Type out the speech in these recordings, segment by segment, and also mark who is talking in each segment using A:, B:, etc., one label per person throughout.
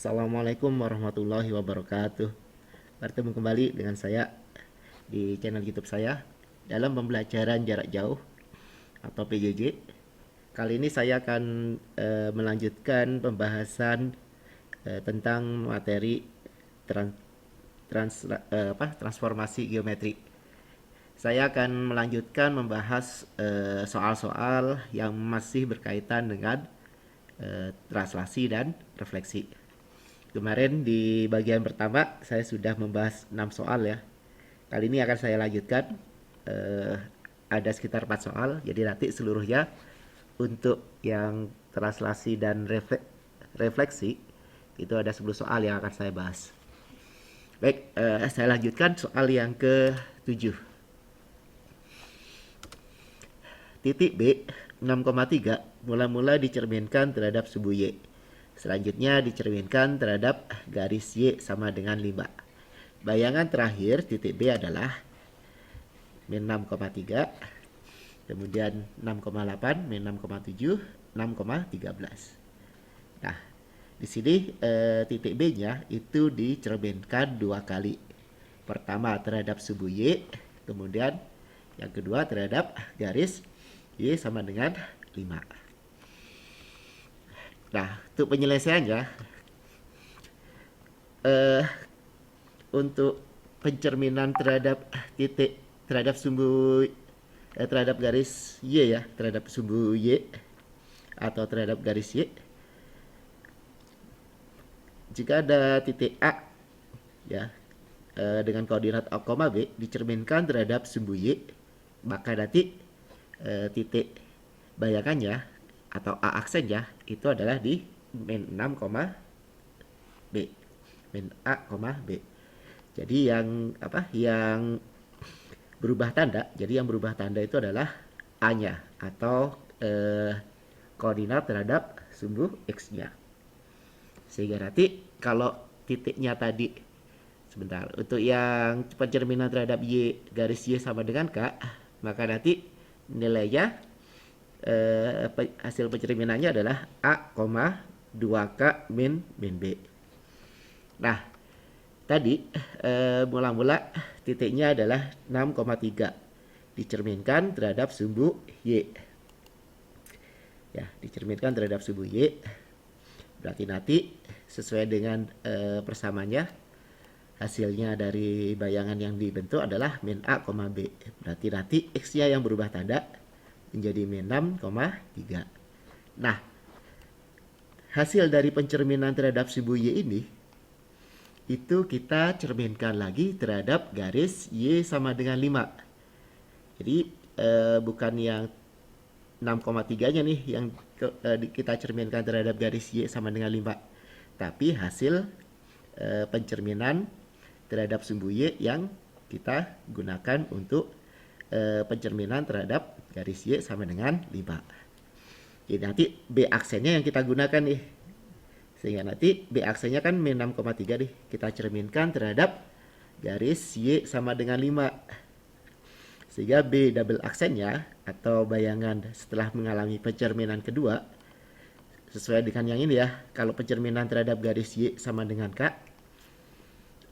A: Assalamualaikum warahmatullahi wabarakatuh. Bertemu kembali dengan saya di channel YouTube saya dalam pembelajaran jarak jauh atau PJJ. Kali ini saya akan melanjutkan pembahasan tentang materi tran- transformasi geometri. Saya akan melanjutkan membahas soal-soal yang masih berkaitan dengan translasi dan refleksi. Kemarin di bagian pertama saya sudah membahas 6 soal ya. Kali ini akan saya lanjutkan. Eh, ada sekitar 4 soal. Jadi nanti seluruhnya untuk yang translasi dan refleksi itu ada 10 soal yang akan saya bahas. Baik, saya lanjutkan soal yang ke-7. Titik B 6,3 mula-mula dicerminkan terhadap sumbu Y. Selanjutnya dicerminkan terhadap garis Y sama dengan 5. Bayangan terakhir titik B adalah min 6,3, kemudian 6,8, min 6,7, 6,13. Nah, di sini titik B-nya itu dicerminkan dua kali. Pertama terhadap sumbu Y, kemudian yang kedua terhadap garis Y sama dengan 5. Nah, untuk penyelesaiannya, untuk pencerminan terhadap sumbu terhadap garis Y ya, terhadap sumbu Y atau terhadap garis Y, jika ada titik A ya dengan koordinat A, B dicerminkan terhadap sumbu Y, maka nanti titik bayangannya atau A aksennya itu adalah di min 6, B. Min A, B. Jadi yang berubah tanda, jadi yang berubah tanda itu adalah A-nya atau koordinat terhadap sumbu X-nya. Sehingga nanti kalau titiknya tadi, sebentar, untuk yang pencerminan terhadap Y garis Y sama dengan K, maka nanti nilainya hasil pencerminannya adalah A, 2K min B. Nah, tadi mula-mula titiknya adalah 6,3 dicerminkan terhadap sumbu Y. Ya, dicerminkan terhadap sumbu Y. Berarti nanti sesuai dengan persamanya, hasilnya dari bayangan yang dibentuk adalah min A, B. Berarti nanti X-nya yang berubah tanda menjadi min 6,3. Nah, hasil dari pencerminan terhadap sumbu Y ini itu kita cerminkan lagi terhadap garis Y sama dengan 5. Jadi bukan yang 6,3 nya nih yang kita cerminkan terhadap garis Y sama dengan 5, tapi hasil pencerminan terhadap sumbu Y yang kita gunakan untuk pencerminan terhadap garis Y sama dengan 5. Jadi nanti B aksennya yang kita gunakan nih. Sehingga nanti B aksennya kan min 6,3 nih. Kita cerminkan terhadap garis Y sama dengan 5. Sehingga B double aksennya atau bayangan setelah mengalami pencerminan kedua sesuai dengan yang ini ya. Kalau pencerminan terhadap garis Y sama dengan K,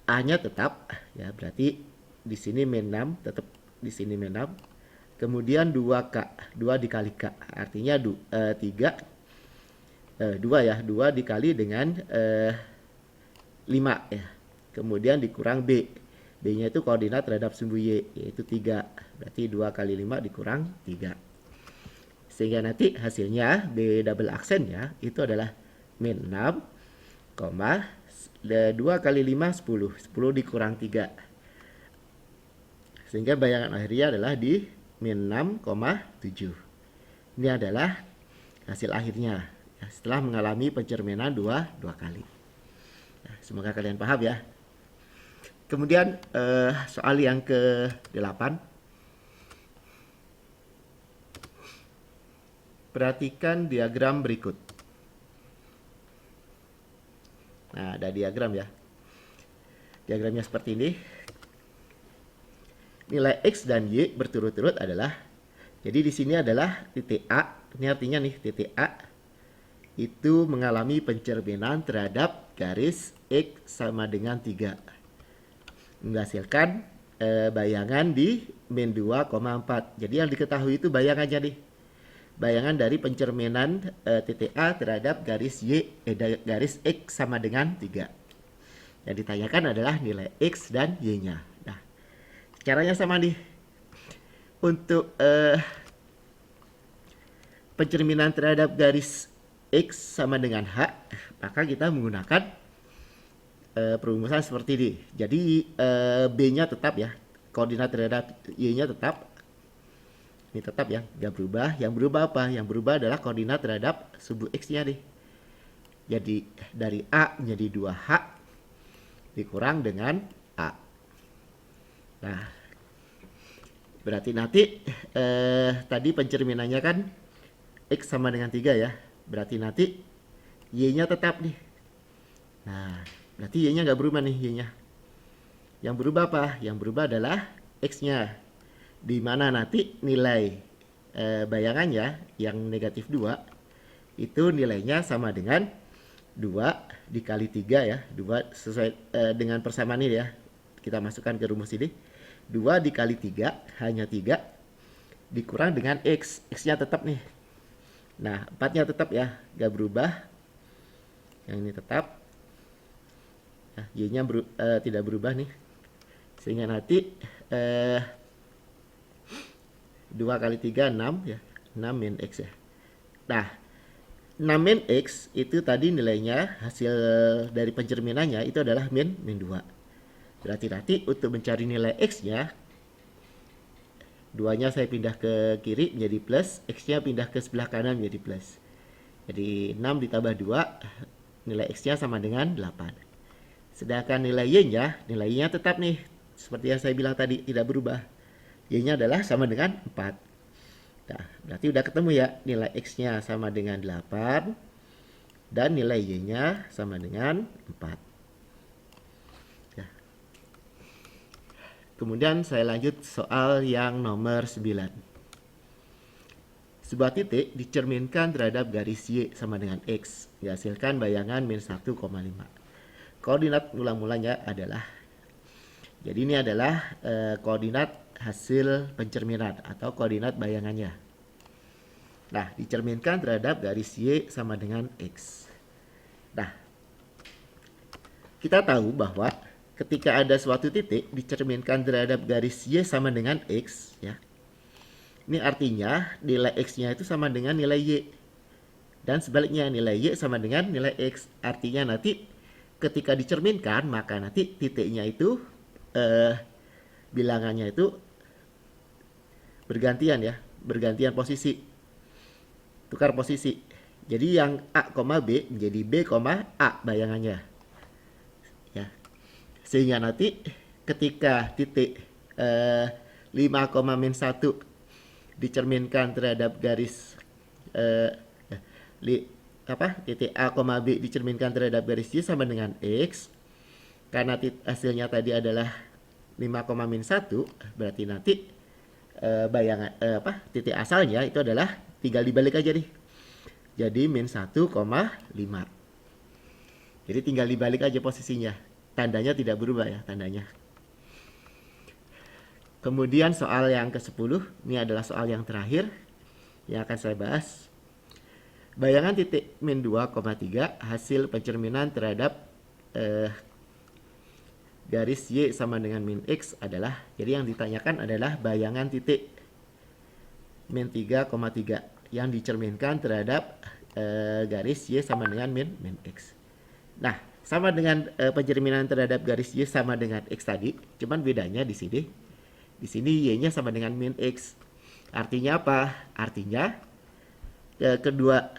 A: A-nya tetap ya, berarti di sini min 6, tetap di sini min 6. Kemudian 2K, 2 dikali K, artinya 3 2 ya, 2 dikali dengan 5 ya. Kemudian dikurang B. B-nya itu koordinat terhadap sumbu Y, yaitu 3. Berarti 2 kali 5 dikurang 3. Sehingga nanti hasilnya B double aksennya itu adalah min 6, 2 kali 5, 10. 10 dikurang 3. Sehingga bayangan akhirnya adalah di min 6,7. Ini adalah hasil akhirnya ya, setelah mengalami pencerminan dua kali. Nah, semoga kalian paham ya. Kemudian soal yang ke-8. Perhatikan diagram berikut. Nah, ada diagram ya. Diagramnya seperti ini. Nilai X dan Y berturut-turut adalah, jadi di sini adalah titik A. Ini artinya nih titik A itu mengalami pencerminan terhadap garis X sama dengan 3. Menghasilkan bayangan di min 2,4. Jadi yang diketahui itu bayangannya nih. Bayangan dari pencerminan titik A terhadap garis garis X sama dengan 3. Yang ditanyakan adalah nilai X dan Y-nya. Nah, caranya sama nih. Untuk pencerminan terhadap garis X sama dengan H, maka kita menggunakan perumusan seperti ini. Jadi B-nya tetap ya, koordinat terhadap Y-nya tetap. Ini tetap ya, nggak berubah. Yang berubah apa? Yang berubah adalah koordinat terhadap sumbu X-nya nih. Jadi dari A menjadi 2H dikurang dengan A. Nah, berarti nanti tadi pencerminannya kan X sama dengan 3 ya. Berarti nanti Y-nya tetap nih. Nah, berarti Y-nya nggak berubah nih, Y-nya. Yang berubah apa? Yang berubah adalah X-nya. Di mana nanti nilai bayangannya yang negatif 2 itu nilainya sama dengan 2 dikali 3 ya. 2 sesuai dengan persamaan ini ya. Kita masukkan ke rumus ini. 2 dikali 3 hanya 3 dikurang dengan X. X-nya tetap nih. Nah, 4-nya tetap ya, gak berubah. Yang ini tetap. Nah, Y-nya tidak berubah nih. Sehingga nanti 2 kali 3, 6 ya. 6 min X ya. Nah, 6 min X itu tadi nilainya hasil dari pencerminannya itu adalah min 2. Berarti nanti untuk mencari nilai X-nya, 2-nya saya pindah ke kiri menjadi plus, X-nya pindah ke sebelah kanan menjadi plus. Jadi 6 ditambah 2, nilai X-nya sama dengan 8. Sedangkan nilai Y-nya tetap nih. Seperti yang saya bilang tadi, tidak berubah. Y-nya adalah sama dengan 4. Nah, berarti udah ketemu ya, nilai X-nya sama dengan 8. Dan nilai Y-nya sama dengan 4. Ya. Kemudian saya lanjut soal yang nomor 9. Sebuah titik dicerminkan terhadap garis Y sama dengan X. Dihasilkan bayangan min 1,5. Koordinat mula-mulanya adalah, jadi ini adalah koordinat hasil pencerminan atau koordinat bayangannya. Nah, dicerminkan terhadap garis Y sama dengan X. Nah, kita tahu bahwa ketika ada suatu titik dicerminkan terhadap garis Y sama dengan X, ya. Ini artinya nilai X-nya itu sama dengan nilai Y. Dan sebaliknya nilai Y sama dengan nilai X. Artinya nanti ketika dicerminkan, maka nanti titiknya itu bilangannya itu bergantian ya, bergantian posisi, tukar posisi. Jadi yang A, B menjadi B, A bayangannya ya. Sehingga nanti ketika titik 5, min 1 dicerminkan terhadap garis titik A, B dicerminkan terhadap garis Y sama dengan X. Karena hasilnya tadi adalah 5, min 1, berarti nanti bayangan titik asalnya itu adalah tinggal dibalik aja nih. Jadi min 1,5. Jadi tinggal dibalik aja posisinya. Tandanya tidak berubah ya, tandanya. Kemudian soal yang ke-10, ini adalah soal yang terakhir yang akan saya bahas. Bayangan titik min 2,3 hasil pencerminan terhadap garis Y sama dengan min X adalah, jadi yang ditanyakan adalah bayangan titik min 3,3 yang dicerminkan terhadap garis Y sama dengan min X. Nah, sama dengan pencerminan terhadap garis Y sama dengan X tadi, cuman bedanya di sini. Di sini Y-nya sama dengan min X. Artinya apa? Artinya kedua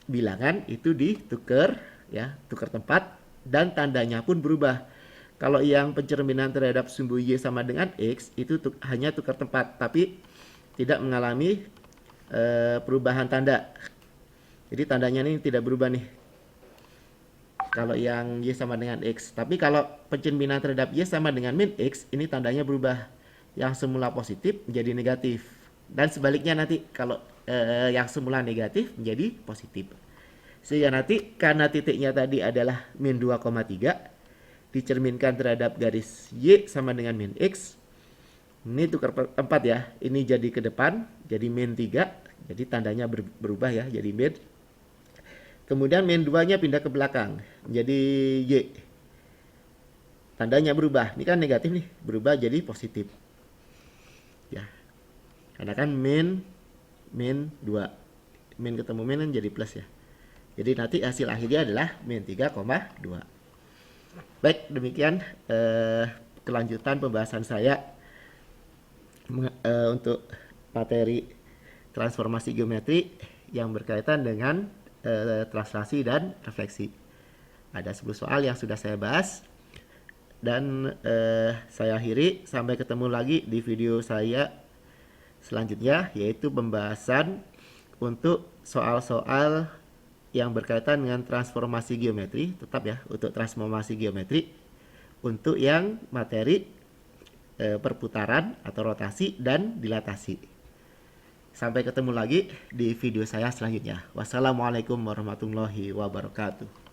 A: bilangan itu ditukar ya, tukar tempat dan tandanya pun berubah. Kalau yang pencerminan terhadap sumbu Y sama dengan X itu hanya tukar tempat, tapi tidak mengalami perubahan tanda. Jadi tandanya ini tidak berubah nih. Kalau yang Y sama dengan X. Tapi kalau pencerminan terhadap Y sama dengan min X, ini tandanya berubah. Yang semula positif menjadi negatif. Dan sebaliknya nanti kalau yang semula negatif menjadi positif. Sehingga nanti karena titiknya tadi adalah min 2,3 dicerminkan terhadap garis Y sama dengan min X. Ini tukar 4 ya. Ini jadi ke depan, jadi min 3. Jadi tandanya berubah ya, jadi min. Kemudian min 2-nya pindah ke belakang, jadi Y. Tandanya berubah. Ini kan negatif nih, berubah jadi positif. Ya. Karena kan min 2. Min ketemu min kan jadi plus ya. Jadi nanti hasil akhirnya adalah min 3,2. Baik, demikian kelanjutan pembahasan saya untuk materi transformasi geometri yang berkaitan dengan translasi dan refleksi. Ada 10 soal yang sudah saya bahas dan saya akhiri. Sampai ketemu lagi di video saya selanjutnya, yaitu pembahasan untuk soal-soal yang berkaitan dengan transformasi geometri. Tetap ya, untuk transformasi geometri untuk yang materi perputaran atau rotasi dan dilatasi. Sampai ketemu lagi di video saya selanjutnya. Wassalamualaikum warahmatullahi wabarakatuh.